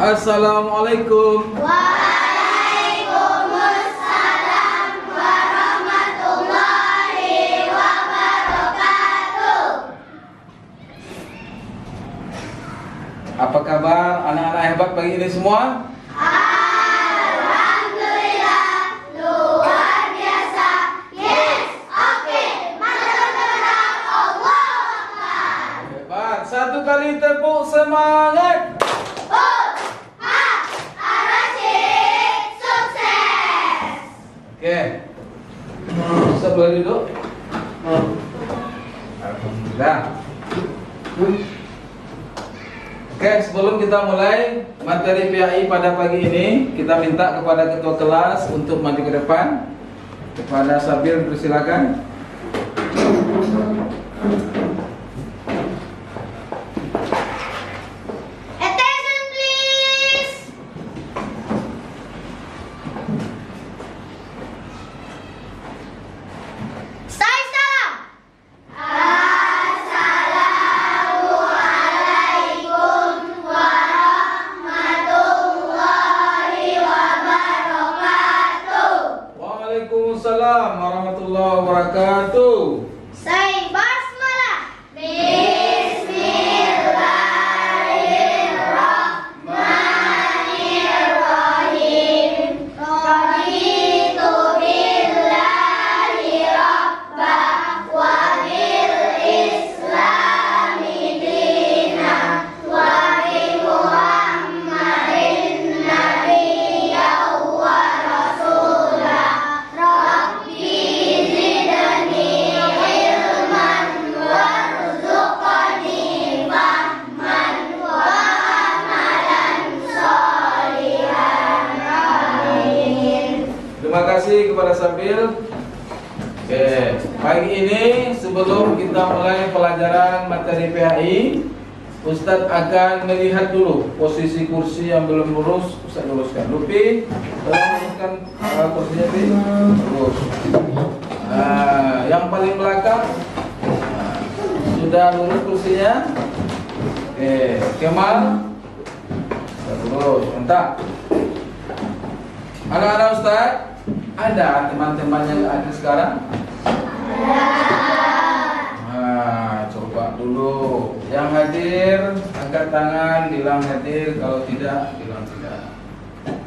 Assalamualaikum. Waalaikumsalam warahmatullahi wabarakatuh. Apa kabar anak-anak hebat pagi ini semua? Alhamdulillah, luar biasa. Yes, oke. Mantap, Allah Akbar. Hebat. Satu kali tepuk semangat. Oke, bisa boleh duduk. Alhamdulillah. Oke, sebelum kita mulai materi PAI pada pagi ini, kita minta kepada ketua kelas untuk maju ke depan. Kepada Sabir, persilakan. Attention please. Start salam. Assalamualaikum warahmatullahi wabarakatuh. Waalaikumsalam warahmatullahi wabarakatuh. Say basmalah. Bismillahirrahmanirrahim. Raditu billahi rabba wa bil islami dina wa bi Muhammadin nabiyya wa rasulah. Rabbi zidni ilman warzuqni fahman wa amalan sholihan. Amin. Terima kasih kepada Sabir. Oke, pagi ini sebelum kita mulai pelajaran materi PAI, Ustadz akan melihat dulu posisi kursi yang belum lurus. Ustadz luruskan. Lupi, tolong luruskan kursinya, Pi. Lurus. Yang paling belakang sudah lurus kursinya. Oke, Kemal sudah lurus. Entah. Anak-anak Ustadz, ada teman-teman yang ada sekarang? Nah, coba dulu. Yang hadir, angkat tangan, bilang hadir. Kalau tidak, bilang tidak.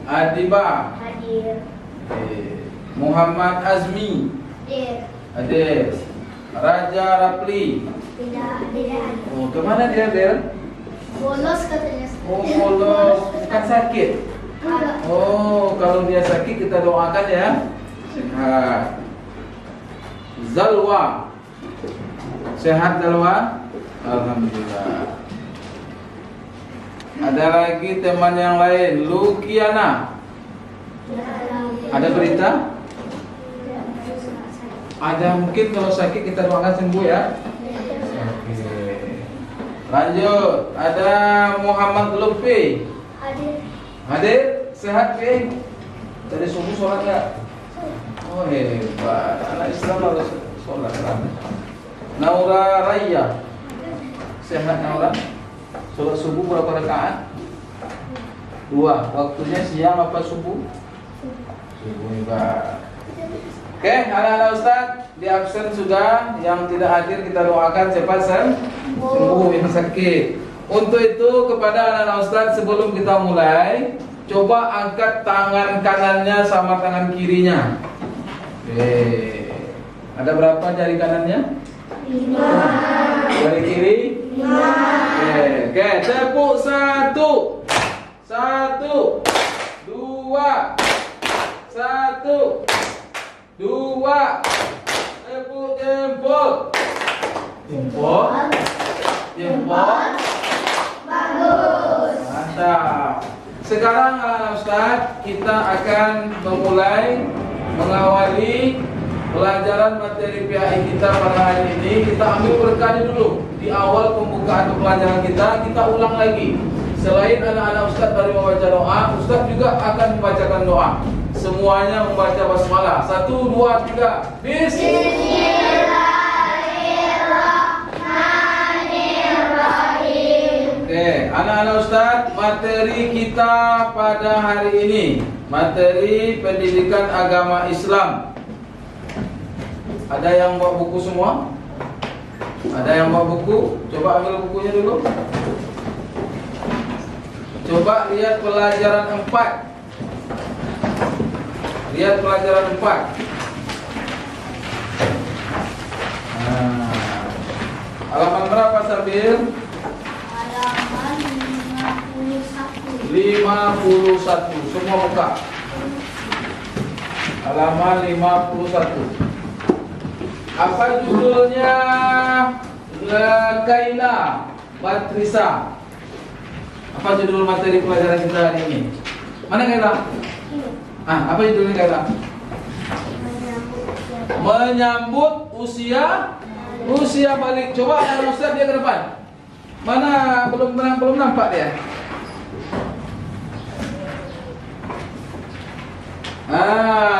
Adiba, Hadir. Muhammad Azmi, Hadir. hadir. Raja Rapli. Tidak. Oh, kemana dia, Del? Bolos katanya. Oh, bolos. Bukan sakit. Enggak. Oh, kalau dia sakit kita doakan ya. Sehat. Zalwa. Sehat Zalwa? Alhamdulillah. Ada lagi teman yang lain, Lukiana. Ada berita? Ada, mungkin kalau sakit kita doakan sembuh ya. Oke. Lanjut, ada Muhammad Lutfi. Hadir. Hadir, sehat Pi? Tadi subuh sholat nggak? Oh hebat, anak Islam harus sholat kan? Naura Raya, sehat Naura? Sholat subuh berapa rakaat? 2. Waktunya siang apa subuh? Subuh, hebat. Oke, anak-anak Ustadz di absen sudah. Yang tidak hadir kita doakan cepat sembuh yang sakit. Untuk itu kepada anak-anak Ustadz sebelum kita mulai, coba angkat tangan kanannya sama tangan kirinya. Oke. Ada berapa jari kanannya? 5. Jari kiri? 5. Oke, tepuk 1. 1 2 1 2. Tepuk jempol. Jempol. Bagus. Mantap. Sekarang anak-anak Ustadz, kita akan memulai mengawali pelajaran materi PAI kita pada hari ini. Kita ambil berkali dulu. Di awal pembukaan pelajaran kita ulang lagi. Selain anak-anak Ustadz dari membaca doa, Ustadz juga akan membacakan doa. Semuanya membaca basmalah. 1 2 3. Bismillahirrahmanirrahim. Oke, anak-anak Ustaz, materi kita pada hari ini, materi pendidikan agama Islam. Ada yang bawa buku semua? Ada yang bawa buku? Coba ambil bukunya dulu. Coba lihat pelajaran 4. Lihat pelajaran 4. Halaman berapa Sabil? Halaman 51. 51. Semua buka. Halaman 51. Apa judulnya? Kaila Batrisa. Apa judul materi pelajaran kita hari ini? Mana Kaila? Apa judulnya Kaila? Menyambut usia balik. Coba anak Ustaz dia ke depan. Mana belum nampak dia?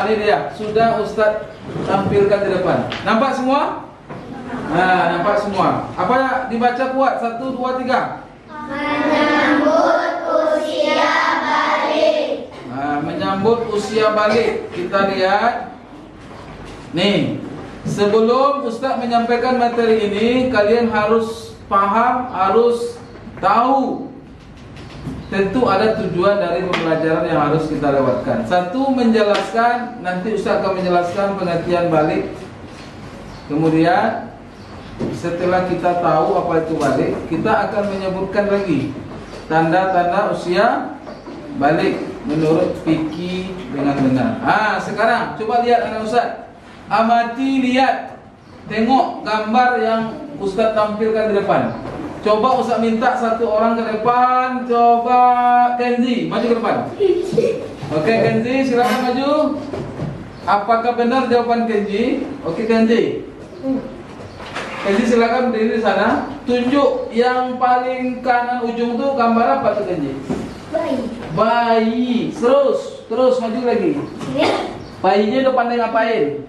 Ini dia. Sudah Ustaz tampilkan di depan. Nampak semua? Nampak semua. Apa dibaca kuat? 1, 2, 3. Menyambut usia balik. Menyambut usia balik. Kita lihat. Nih, sebelum Ustaz menyampaikan materi ini, kalian harus paham, harus tahu. Tentu ada tujuan dari pembelajaran yang harus kita lewatkan. Satu, menjelaskan. Nanti Ustaz akan menjelaskan pengertian balik. Kemudian setelah kita tahu apa itu balik, kita akan menyebutkan lagi tanda-tanda usia balik menurut fikih dengan benar. Sekarang coba lihat anak Ustaz. Amati, lihat, tengok gambar yang Ustaz tampilkan di depan. Coba Ustaz minta satu orang ke depan. Coba Kenzi, maju ke depan. Oke Kenzi, silakan maju. Apakah benar jawaban Kenzi? Oke Kenzi. Kenzi silakan berdiri di sana. Tunjuk yang paling kanan ujung tuh gambar apa tuh Kenzi? Bayi. Terus maju lagi. Bayinya udah pandai ngapain?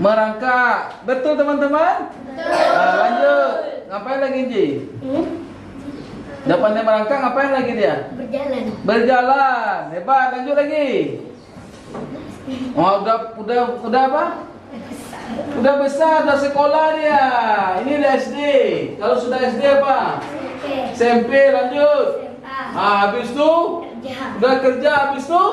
Merangkak. Betul teman-teman? Betul. Lanjut. Ngapain lagi Ji? Udah pandai merangkak, ngapain lagi dia? Berjalan. Hebat. Lanjut lagi. Udah apa? Udah besar, udah sekolah dia. Ini udah SD. Kalau sudah SD apa? SMP. Lanjut. Habis itu udah kerja, habis itu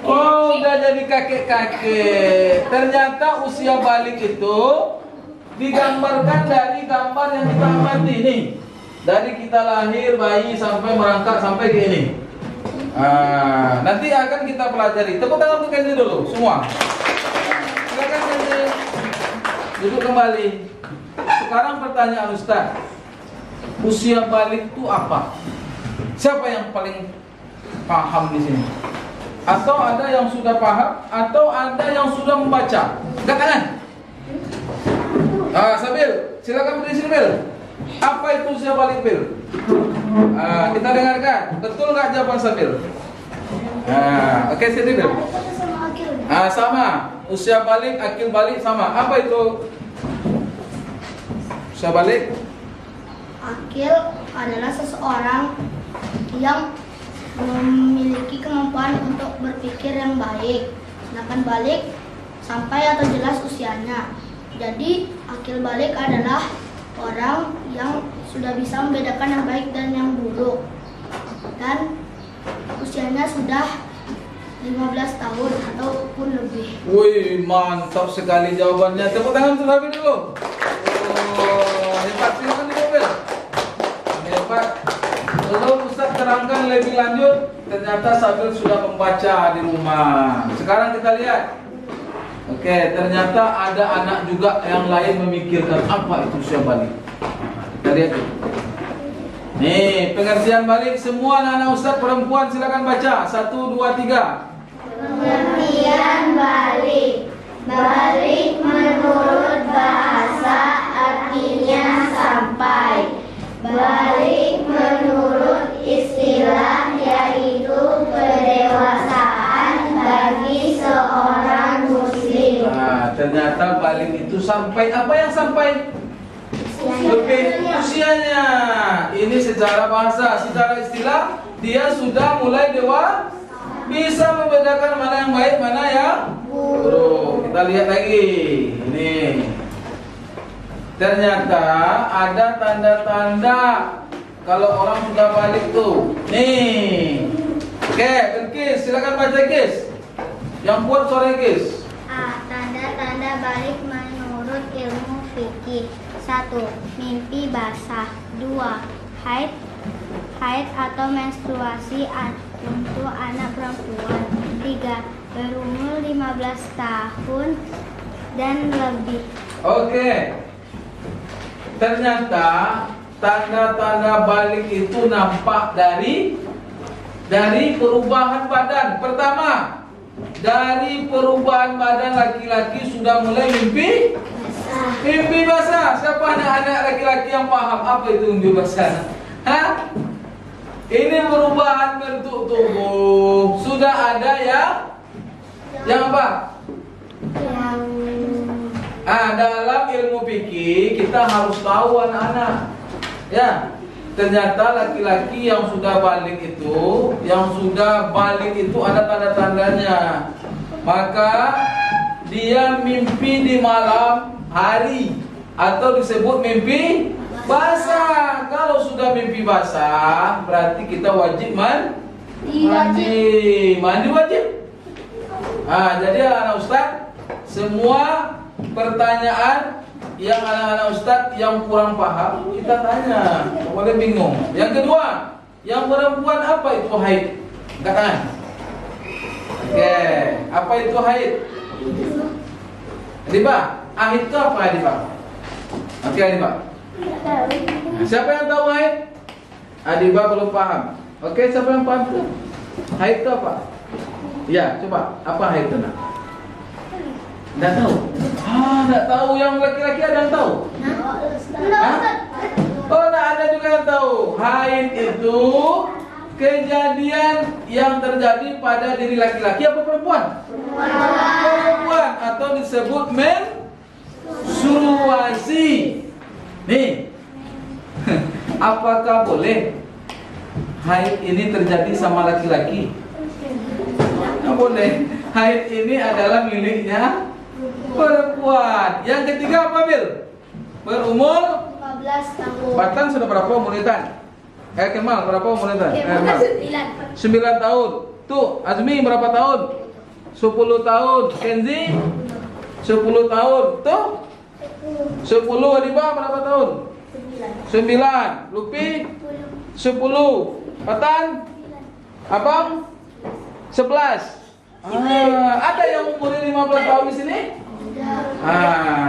udah jadi kakek-kakek. Ternyata usia balik itu digambarkan dari gambar yang kita amati nih. Dari kita lahir, bayi sampai merangkak sampai ke ini. Nanti akan kita pelajari. Tepuk tangan untuk Kenzi dulu, semua. Silakan Kenzi. Duduk kembali. Sekarang pertanyaan Ustaz. Usia balik itu apa? Siapa yang paling paham di sini? Atau ada yang sudah paham? Atau ada yang sudah membaca? Angkat tangan. Sabil, silakan berdiri sini Bil. Apa itu usia balik Bil? Kita dengarkan. Betul nggak jawaban Sabil? Oke, sini Bil. Sama. Usia balik, akil balik sama. Apa itu usia balik? Akil adalah seseorang yang memiliki kemampuan untuk berpikir yang baik. Sedangkan balik sampai atau jelas usianya. Jadi akil balik adalah orang yang sudah bisa membedakan yang baik dan yang buruk. Dan usianya sudah 15 tahun ataupun lebih. Wih, mantap sekali jawabannya. Tepuk tangan untuk Sabil dulu. Hebat, silakan di mobil. Hebat. Belum Ustaz terangkan lebih lanjut, ternyata Sabil sudah membaca di rumah. Sekarang kita lihat. Oke, ternyata ada anak juga yang lain memikirkan apa itu usia balik. Kita lihat. Nih, pengertian balik semua anak-anak Ustaz perempuan silakan baca. 1, 2, 3. Pengertian balik. Balik menurut bahasa artinya sampai. Balik menurut istilah yaitu kedewasaan bagi seorang muslim. Ternyata balik itu sampai apa yang sampai? lebih usianya. Ini secara bahasa, secara istilah dia sudah mulai dewa, bisa membedakan mana yang baik, mana yang buruk. Kita lihat lagi. Ini ternyata ada tanda-tanda kalau orang sudah balik tuh. Nih. Oke, Bilqis, silakan baca, Gis. Yang kuat suara Gis. Tanda-tanda balik menurut ilmu fikih. 1. Mimpi basah. 2. Haid atau menstruasi untuk anak perempuan. 3. Berumur 15 tahun dan lebih. Oke. Ternyata tanda-tanda balik itu nampak dari perubahan badan. Pertama, dari perubahan badan laki-laki sudah mulai mimpi basah. Siapa anak-anak laki-laki yang paham apa itu mimpi basah? Hah? Ini perubahan bentuk tubuh. Sudah ada yang apa? Dalam ilmu fikih kita harus tahu anak-anak. Ya. Ternyata laki-laki yang sudah balik itu ada tanda-tandanya. Maka dia mimpi di malam hari atau disebut mimpi basah. Kalau sudah mimpi basah, berarti kita wajib mandi wajib. Jadi anak Ustaz, semua pertanyaan yang anak-anak Ustaz yang kurang paham kita tanya, boleh bingung. Yang kedua, yang perempuan apa itu haid? Angkat tangan. Oke, apa itu haid? Adiba, haid itu apa Adiba? Oke Adiba. Siapa yang tahu haid? Adiba belum paham. Oke, siapa yang paham itu? Haid itu apa? Ya, coba apa haid itu nak? Tidak tahu. Tidak tahu. Yang laki-laki ada yang tahu? Oh, tidak ada juga yang tahu. Haid itu kejadian yang terjadi pada diri laki-laki apa perempuan? Perempuan atau disebut menstruasi. Nih, apakah boleh haid ini terjadi sama laki-laki? Tidak boleh. Haid ini adalah miliknya perempuan. Yang ketiga apa, Bil? Berumur 15 tahun. Batan sudah berapa umur Intan? Kemal berapa umur Intan? 9 tahun. Tuh, Azmi berapa tahun? 10 tahun. Kenzi 10 tahun. Tuh 10. Adiba berapa tahun? 9. Lupi 10. Batan Abang 11. Ada yang umurnya 15 tahun di sini?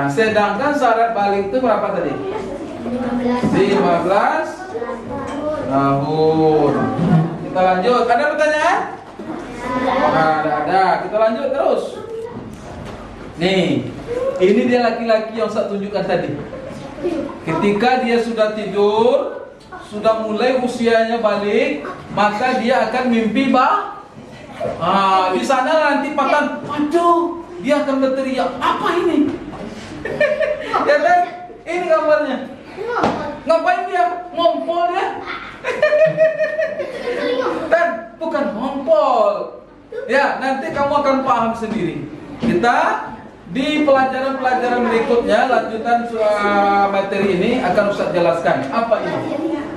Sedangkan syarat balik itu berapa tadi? 15 tahun. Kita lanjut. Ada pertanyaan? Ada. Kita lanjut terus. Nih, ini dia laki-laki yang saya tunjukkan tadi. Ketika dia sudah tidur, sudah mulai usianya balik, maka dia akan mimpi di sana nanti Patan, aduh, dia akan berteriak, apa ini? Ya kan? Ini gambarnya. Ngapain dia? Ngompol dia. Dan bukan ngompol. Ya, nanti kamu akan paham sendiri. Kita di pelajaran-pelajaran berikutnya, lanjutan materi ini akan Ustaz jelaskan apa ini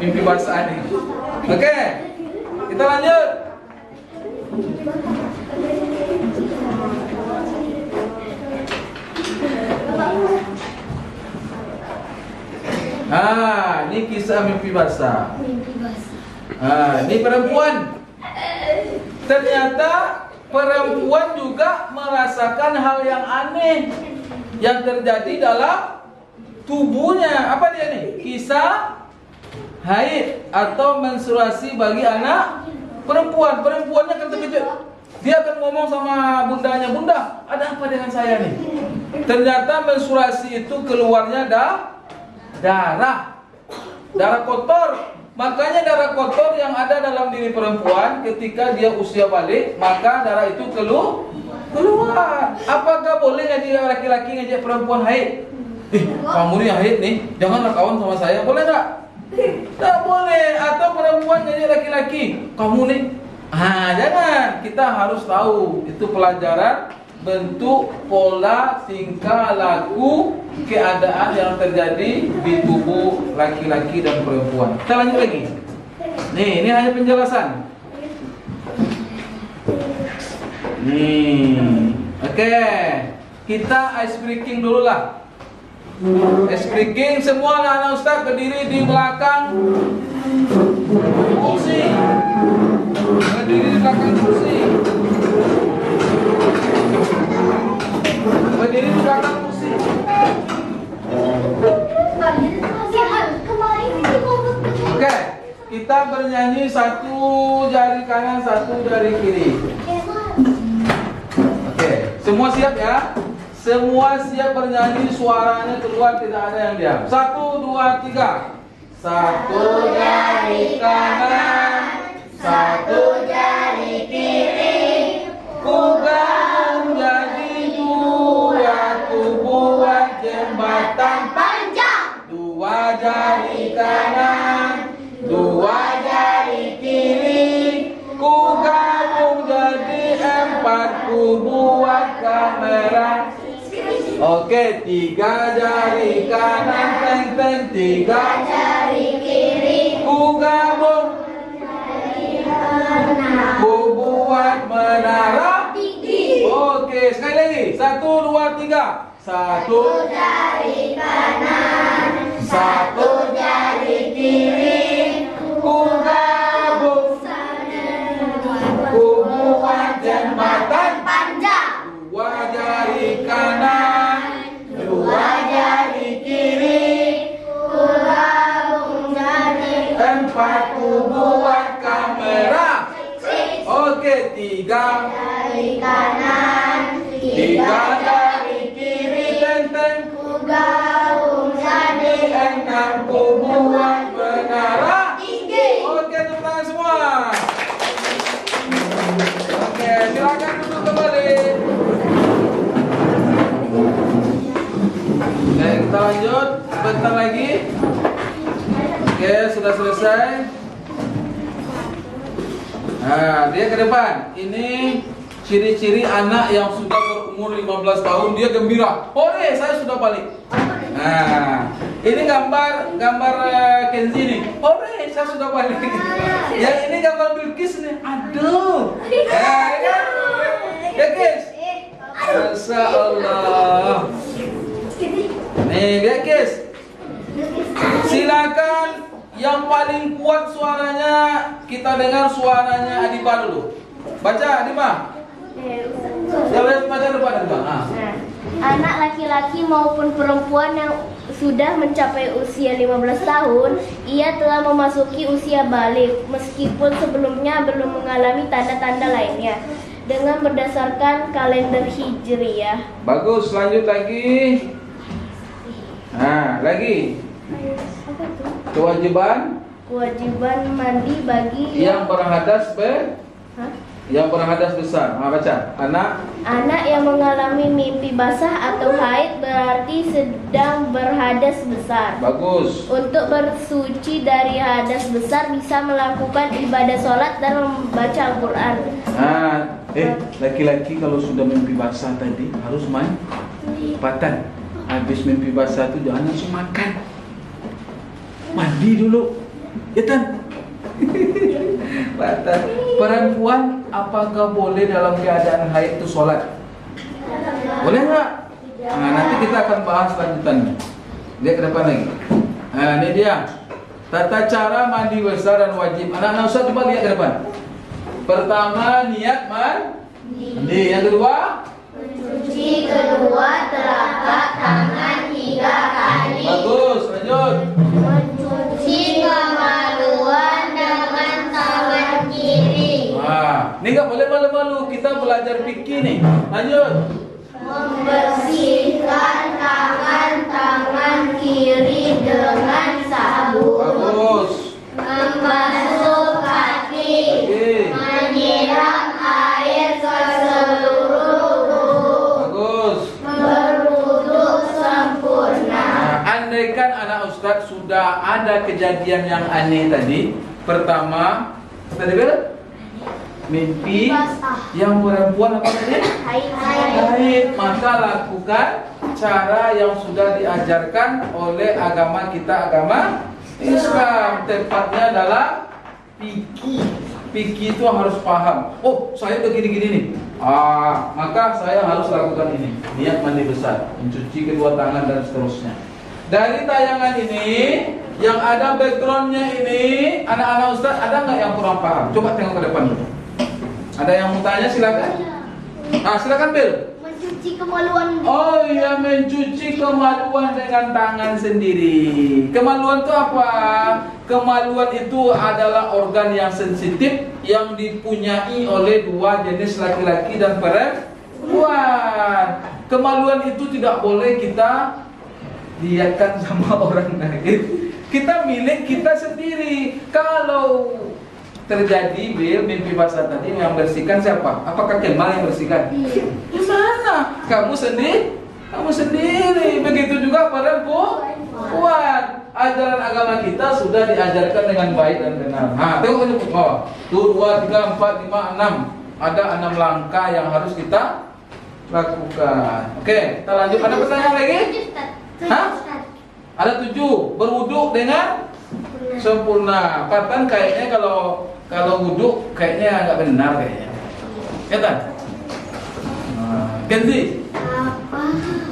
mimpi basah ini. Oke, kita lanjut. Ini kisah mimpi basah. Ini perempuan. Ternyata perempuan juga merasakan hal yang aneh yang terjadi dalam tubuhnya. Apa dia nih? Kisah haid atau menstruasi bagi anak perempuan. Perempuannya akan terkejut. Dia akan ngomong sama bundanya, "Bunda, ada apa dengan saya nih?" Ternyata menstruasi itu keluarnya darah kotor. Makanya darah kotor yang ada dalam diri perempuan ketika dia usia balik, maka darah itu keluar. Apakah boleh ngajak laki-laki ngajak perempuan haid? Kamu nih haid nih, janganlah kawan sama saya, boleh nggak? Tak boleh. Atau perempuan jadi laki-laki, kamu nih, jangan. Kita harus tahu itu pelajaran bentuk, pola, tingkah laku, keadaan yang terjadi di tubuh laki-laki dan perempuan. Kita lanjut lagi. Nih, ini hanya penjelasan. Nih, oke. Kita ice breaking dulu lah. Ice breaking, semua anak-anak ustaz berdiri di belakang kursi. Berdiri di belakang kursi. Berdiri di belakang kursi. Oke, kita bernyanyi satu jari kanan, satu jari kiri. Oke, semua siap ya? Semua siap bernyanyi, suaranya keluar, tidak ada yang diam. 1, 2, 3. Satu jari kanan, satu jari kiri, ku gabung jadi dua, ku buat jembatan panjang. 2 jari kanan, 2 jari kiri, ku gabung jadi 4, ku buat kamera. Oke, 3 jari kanan, teng, 3 jari kiri, ku gabung, ku buat menara tinggi. Oke, sekali lagi, 1, 2, 3. 1 jari kanan, 1 jari kiri, ku gabung, ku buat jembatan panjang. 2 jari kanan, 2 jari kiri, ku gabung jadi 4, ku buat kamera. Oke, 3 jari kanan, 3 jari kiri, teng, ku gabung jadi 6, ku buat menara tinggi. Oke, tepuk tangan semua. Oke, silakan duduk kembali. Oke, kita lanjut sebentar lagi. Oke, sudah selesai. Nah, dia ke depan. Ini ciri-ciri anak yang sudah berumur 15 tahun, dia gembira. Hore, saya sudah balik. Nah, ini gambar Kenzi nih. Hore, saya sudah balik. Yang ini gambar Bilqis nih. Aduh. Ya guys. Masya Allah. Nih, lihat guys. Silakan yang paling kuat suaranya, kita dengar suaranya Adiba dulu. Baca Adiba. Ya, baca depan Adiba. Anak laki-laki maupun perempuan yang sudah mencapai usia 15 tahun, ia telah memasuki usia balik meskipun sebelumnya belum mengalami tanda-tanda lainnya dengan berdasarkan kalender Hijriyah. Bagus, lanjut lagi. Nah, lagi. Kewajiban Mandi bagi yang berhadas besar. Baca. Anak yang mengalami mimpi basah atau haid berarti sedang berhadas besar. Bagus. Untuk bersuci dari hadas besar bisa melakukan ibadah sholat dan membaca Al-Quran. Laki-laki kalau sudah mimpi basah tadi harus patan. Habis mimpi basah itu jangan langsung makan. Mandi dulu. Ya kan? Perempuan apakah boleh dalam keadaan haid itu sholat? Boleh nggak? Nah, nanti kita akan bahas lanjutannya. Lihat ke depan lagi. Nah, ini dia tata cara mandi besar dan wajib. Anak-anak usah coba lihat ke depan. Pertama, niat mandi. Yang kedua, Mencuci kedua telapak tangan 3 kali. bagus, lanjut. Mencuci kemaluan dengan tangan kiri. Ini nggak boleh malu-malu. Kita belajar fikih nih. Lanjut. Membersihkan tangan kiri dengan sabun. Bagus. Membasuh kaki. Menyiram air ke seluruh tubuh. Bagus. Berwudu sempurna. ada kejadian yang aneh tadi. Pertama, tadi mimpi yang perempuan apa tadi? Haid. Maka lakukan cara yang sudah diajarkan oleh agama kita, agama Islam. Tepatnya adalah fikih itu harus paham. Oh, saya begini-gini nih. Maka saya harus lakukan ini. Niat mandi besar, mencuci kedua tangan dan seterusnya. Dari tayangan ini, yang ada backgroundnya ini, anak-anak Ustaz, ada nggak yang kurang paham? Coba tengok ke depan dulu. Ada yang mau tanya, silakan. Silakan Bill. Mencuci kemaluan. Oh iya, mencuci kemaluan dengan tangan sendiri. Kemaluan itu apa? Kemaluan itu adalah organ yang sensitif yang dipunyai oleh dua jenis laki-laki dan perempuan. Kemaluan itu tidak boleh kita lihatkan sama orang lain. Kita milik kita sendiri. Kalau terjadi mimpi basah tadi, yang bersihkan siapa? Apakah Kemal yang bersihkan? Gimana? Kamu sendiri? Kamu sendiri. Begitu juga perempuan. Ajaran agama kita sudah diajarkan dengan baik dan benar. Tengok ini bawah. 2, 3, 4, 5, 6. Ada 6 langkah yang harus kita lakukan. Oke, kita lanjut. Ada pertanyaan lagi? Ada 7. Berwuduk dengan sempurna. Patan kayaknya kalau wuduk kayaknya agak benar kayaknya. Ya kan? Kenzi?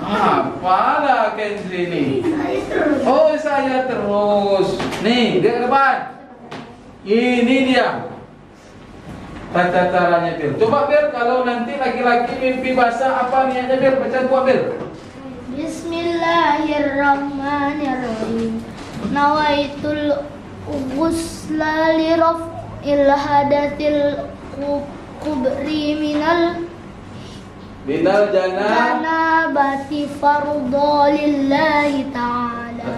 Apalah Kenzi ini? Oh, saya terus. Nih, dia ke depan. Ini dia. Tata caranya Bir. Coba Bir, kalau nanti laki-laki mimpi basah apa niatnya Bir? Baca gua Bir. Bismillahirrahmanirrahim. Nawaitul ghusla li raf'il hadatil kubri minal janabati fardhu lillahi ta'ala.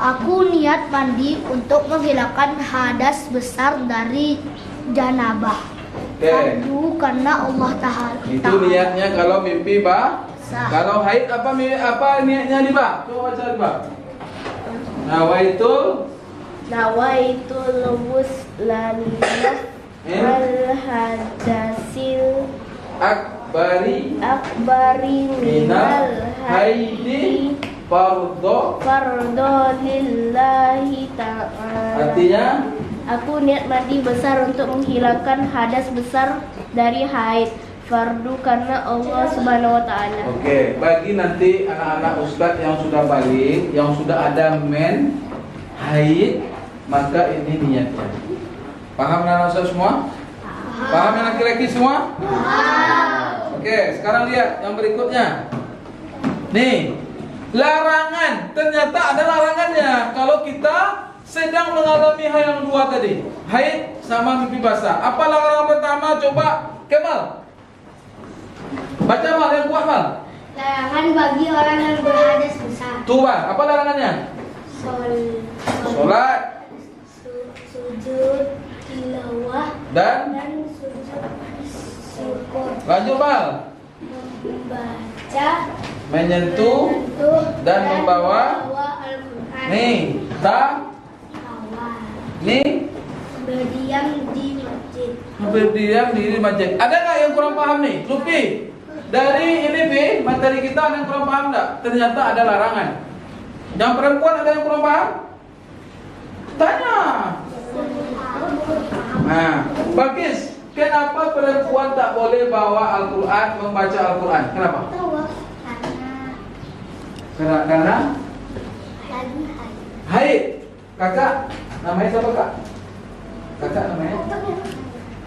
Aku niat mandi untuk menghilangkan hadas besar dari janabah. Fardu karena Allah Ta'ala. Itu niatnya kalau mimpi basah. Kalau haid apa niatnya nih, Pak? Coba baca, Pak. Nawaitul ghusla wal hadasil akbari minal haidi fardhu lillahi ta'ala. Artinya, aku niat mandi besar untuk menghilangkan hadas besar dari haid, fardu karena Allah Subhanahu wa taala. Oke, bagi nanti anak-anak ustadz yang sudah balik, yang sudah ada men haid, maka ini niatnya. Paham anak ustadz semua? Paham yang laki-laki semua? Oke, sekarang lihat yang berikutnya. Nih, larangan. Ternyata ada larangannya kalau kita sedang mengalami hal yang dua tadi, haid sama mimpi basah. Apa larangan pertama? Coba Kemal baca, Mal, yang kuat, Mal. Larangan bagi orang yang berhadas besar. Coba, apa larangannya? Sholat, sujud tilawah dan sujud syukur. lanjut, Mal. Membaca, Menyentuh dan membawa. Al-Quran. Nih, nih berdiam di masjid. berdiam di masjid. Ada nggak yang kurang paham nih? Lupi, dari ini materi kita ada yang kurang paham nggak? Ternyata ada larangan. Yang perempuan ada yang kurang paham? Tanya. Nah, Bagis, kenapa perempuan tak boleh bawa Al-Quran, membaca Al-Quran? Kenapa? Karena haid. Kakak, namanya siapa, Kak? Kakak namanya?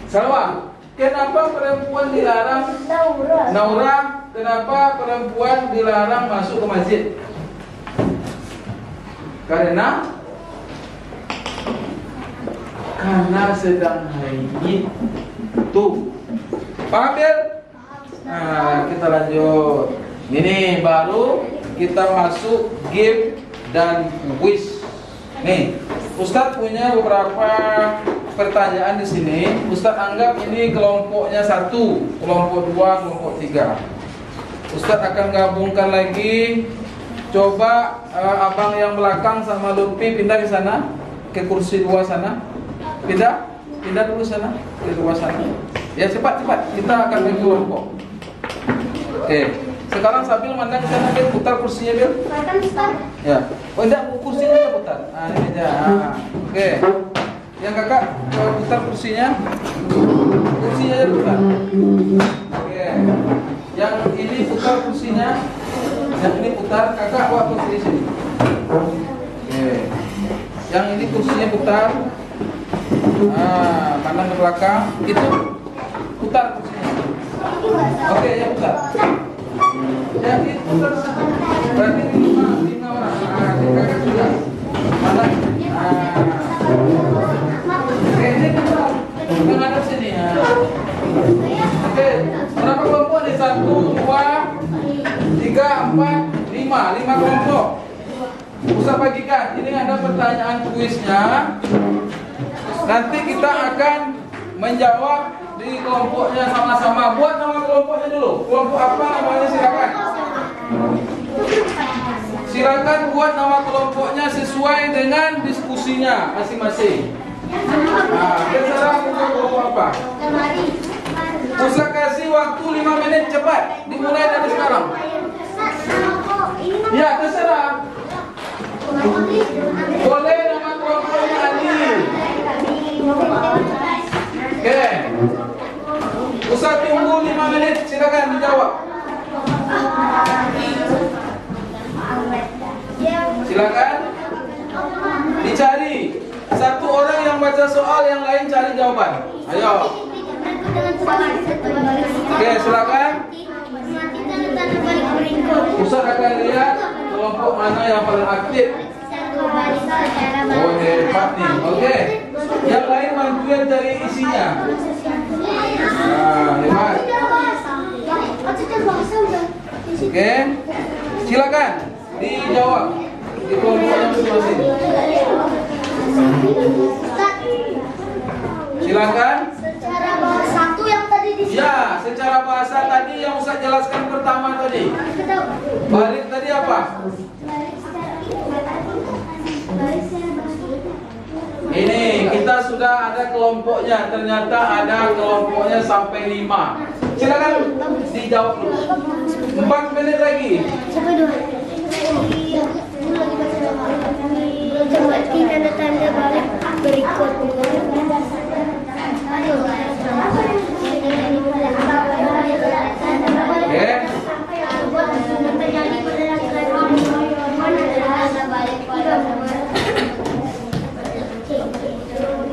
Salwa. Kenapa perempuan dilarang? Naura. Kenapa perempuan dilarang masuk ke masjid? Karena sedang haid. Tuh. Paham, Bil? Nah, kita lanjut. Ini baru kita masuk game dan quiz. Nih, Ustadz punya beberapa pertanyaan di sini. Ustadz anggap ini kelompoknya 1, kelompok 2, kelompok 3. Ustadz akan gabungkan lagi Coba abang yang belakang sama Lutfi pindah ke sana, ke kursi 2 sana. Pindah dulu sana, ke 2 sana. Ya cepat. Kita akan bagi kelompok. Oke. Sekarang sambil mandang ke sana, Bil, putar kursinya, Bil. Ya. Oh enggak, kursinya aja putar. Nah, ini aja. Oke. Yang kakak putar kursinya. Kursinya aja putar. Oke. Yang ini putar kursinya. Yang ini putar, kakak bawa kursi di sini. Oke. Yang ini kursinya putar. Pandang ke belakang. Itu putar kursinya. Oke, ya putar. Jadi putar sana. Berarti 5 orang. Kakak sudah. Mana? Oke, ini putar. Menghadap sini. Oke, berapa kelompok nih? 1, 2, 3, 4, 5 kelompok. Usah bagikan. Ini ada pertanyaan kuisnya. Nanti kita akan menjawab di kelompoknya sama-sama. Buat nama kelompoknya dulu. Kelompok apa namanya, silakan. Silakan buat nama kelompoknya sesuai dengan diskusinya masing-masing. Terserah buat kelompok apa. Usah kasih waktu 5 menit, cepat. Dimulai dari sekarang. Ya, terserah. Boleh nama kelompoknya Ali. Oke. Usah tunggu 5 menit, silakan dijawab. Silakan. Dicari. Satu orang yang baca soal, yang lain cari jawaban. Ayo. Oke, silakan. Ustaz akan lihat kelompok mana yang paling aktif. Oh, hebat nih. Oke. Yang lain bantuin cari isinya. Hebat. Oke. Silakan dijawab di kelompoknya masing-masing. Silakan. Secara bahasa itu yang tadi di Ya, secara bahasa tadi yang Ustaz jelaskan pertama tadi. Balik tadi apa? Ini kita sudah ada kelompoknya. Ternyata ada kelompoknya sampai 5. Silakan dijawab dulu. 4 menit lagi. Sampai 2. Coba tanda tanda balik berikut.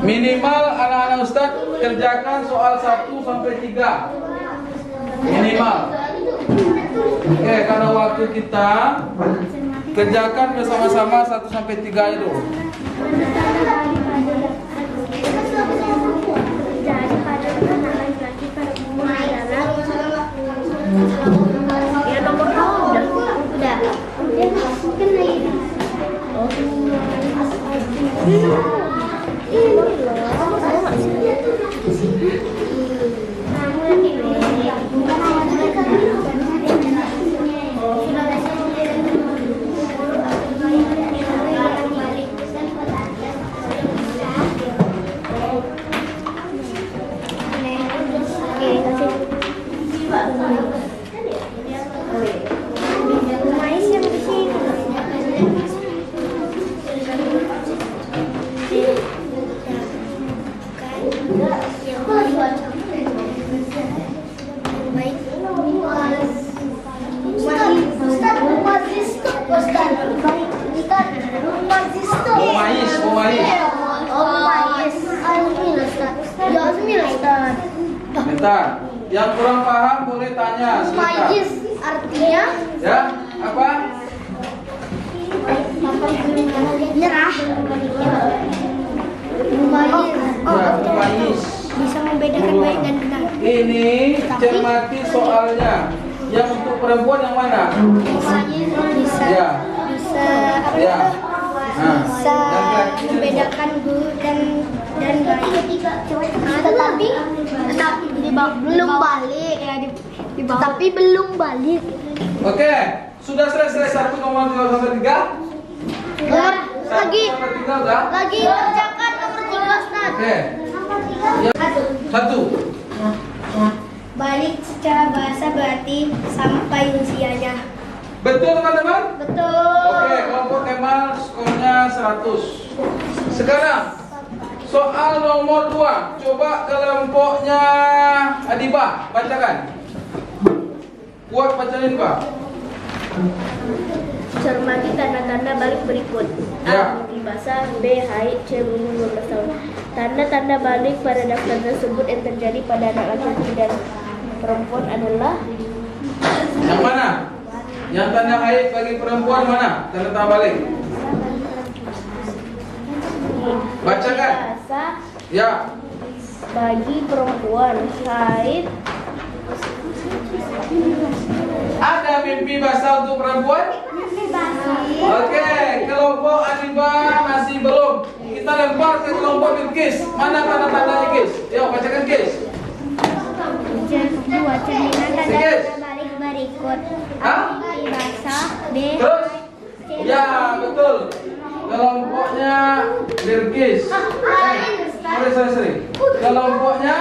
Minimal anak-anak Ustaz kerjakan soal 1 sampai 3. Minimal. Oke, karena waktu kita kerjakan bersama-sama 1 sampai 3 itu. Ya nomor 2 udah. Bentar, yang kurang paham boleh tanya. Majis artinya Ya, apa? nyerah. Mumayyiz. Bisa membedakan baik dan benar. Ini cermati soalnya. Yang untuk perempuan yang mana? Mumayyiz bisa Ya. Ya. bisa membedakan guru dan baik. Tetapi belum balik ya tapi belum balik. Oke, Sudah selesai 1 nomor 2 sampai 3? Lagi Sampai 3 udah? lagi kerjakan nomor 3, Ustaz. Oke. Ya. 1. Balik secara bahasa berarti sampai usianya. Betul teman-teman? Betul. Oke, kelompok Kemal skornya 100. Sekarang soal nomor 2. Coba kelompoknya Adibah bacakan. Kuat bacain, Pak. Cermati tanda-tanda balik berikut. Ya. A. Mimpi basah. B. Haid. C. Umur 15 tahun. Tanda-tanda balik pada daftar tersebut yang terjadi pada anak laki-laki dan perempuan adalah Yang mana? Yang tanda haid bagi perempuan mana? Tanda balik. Bacakan. basah Ya. bagi perempuan, haid Ada mimpi basah untuk perempuan? Oke, kelompok Adibah masih belum. Kita lempar ke kelompok Bilkis. Mana tanda-tandanya, Kis? Yuk, bacakan, Kis. Dua cerminan Sikit. balik berikut. Hah? Mimpi basah. B. Terus? Ya, betul. Kelompoknya Bilkis. Sorry. Kelompoknya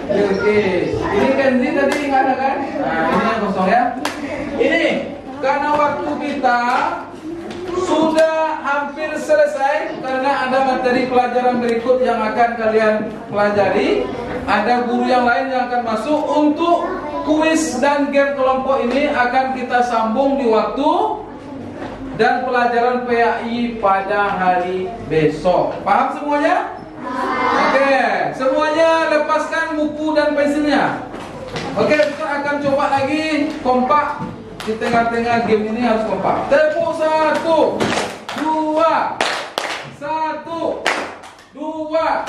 Bilkis. Ini Kenzi tadi nggak ada kan? Nah, ini yang kosong ya. Ini karena waktu kita sudah hampir selesai karena ada materi pelajaran berikut yang akan kalian pelajari. Ada guru yang lain yang akan masuk untuk kuis dan game kelompok ini akan kita sambung di waktu dan pelajaran PAI pada hari besok. Paham semuanya? Oke, semuanya lepaskan buku dan pensilnya. Oke, kita akan coba lagi kompak. Di tengah-tengah game ini harus kompak. Tepuk 1, 2, 1, 2.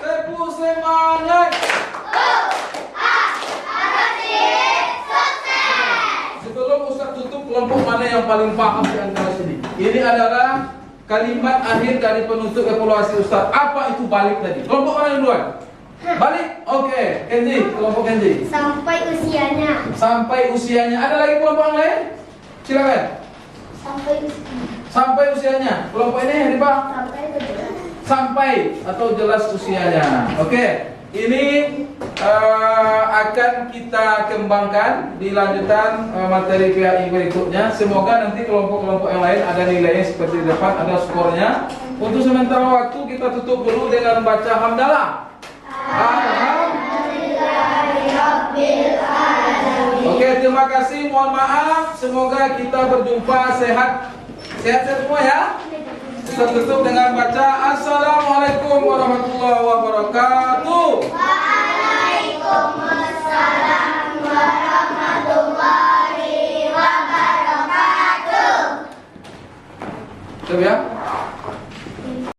Tepuk semangat. Sebelum Ustaz tutup, kelompok mana yang paling paham di antara sini? Ini adalah kalimat akhir dari penutup evaluasi Ustaz. Apa itu balik tadi? Kelompok mana yang duluan? Balik? Oke, Kenzi, kelompok Kenzi. Sampai usianya. Sampai usianya. Ada lagi kelompok yang lain? Silakan. Sampai usianya. Kelompok ini Pak? Sampai atau jelas usianya. Oke. Ini akan kita kembangkan di lanjutan materi PAI berikutnya. Semoga nanti kelompok-kelompok yang lain ada nilainya seperti di depan, ada skornya. Untuk sementara waktu kita tutup dulu dengan baca hamdalah. Oke, terima kasih. Mohon maaf. Semoga kita berjumpa sehat semua ya. Kita tutup dengan baca Assalamualaikum warahmatullahi wabarakatuh. Waalaikumsalam warahmatullahi wabarakatuh. Siap ya?